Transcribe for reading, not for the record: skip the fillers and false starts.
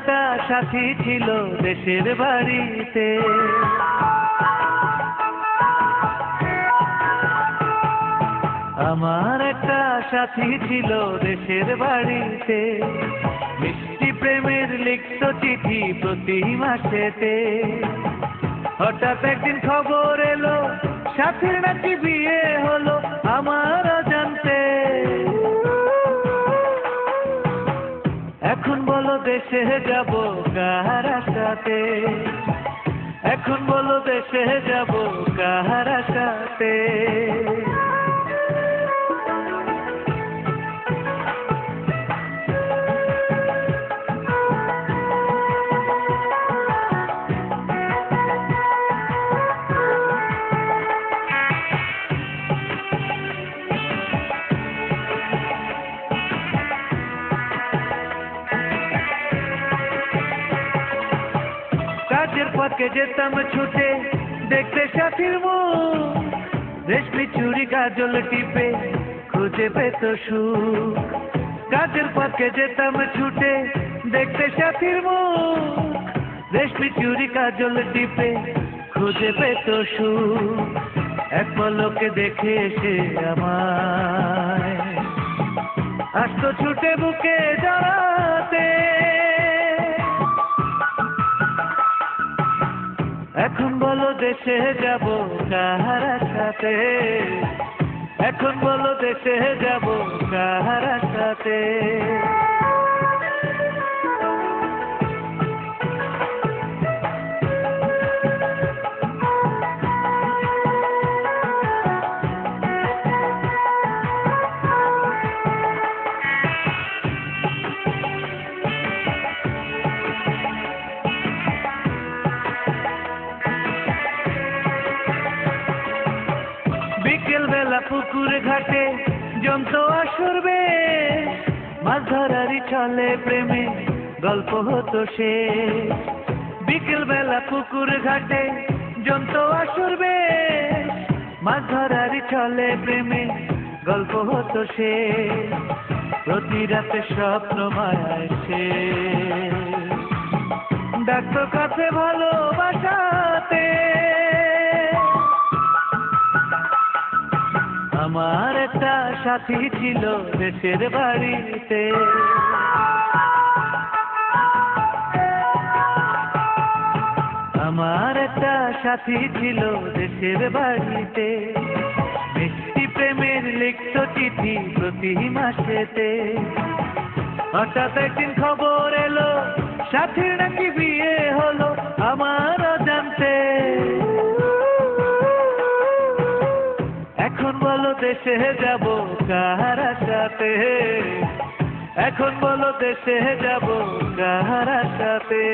একটা সাথী ছিল দেশের বাড়িতে। আমার একটা সাথী ছিল দেশের বাড়িতে, মিষ্টি প্রেমের লিখত চিঠি প্রতি মাসেতে। হঠাৎ একদিন খবর এলো সাথীর নাকি বিয়ে হলো আমার অজান্তে। এখন বলো দেশে যাব কার আশাতে, এখন বলো দেশে যাব কার আশাতে। কাজের ফাঁকে যেতাম ছুটে দেখতে সাথীর মুখ, রেশমি চুড়ি কাজল টিপে খুঁজে পেত সুখ। কাজের ফাঁকে যেতাম ছুটে দেখতে সাথীর মুখ, রেশমি চুড়ি কাজল টিপে খুঁজে পেত সুখ। এক পলকে দেখে এসে আমায় আসতো ছুটে বুকে জড়াতে। এখন বলো দেশে যাব কার আশাতে, এখন বলো দেশে যাব কার আশাতে। বিকেল বেলা পুকুর ঘাটে জমতো আসর বেশ, মাছ ধরারই ছলে প্রেমে গল্প হতো শেষ। বিকেল বেলা পুকুর ঘাটে জমতো আসর বেশ, মাছ ধরারই ছলে প্রেমে গল্প হতো শেষ। প্রতি রাতে স্বপ্ন মায়ায় সে ডাক্তার কাছে ভালোবাসাতে। আমার একটা সাথী ছিল দেশের বাড়িতে। আমার একটা সাথী ছিল দেশের বাড়িতে, মিষ্টি প্রেমের লিখত চিঠি প্রতি মাসেতে। হঠাৎ একদিন খবর এলো সাথীর নাকি বিয়ে হলো আমার অজান্তে। এখন বলো দেশে যাব কার আশাতে, এখন বলো দেশে যাব কার আশাতে।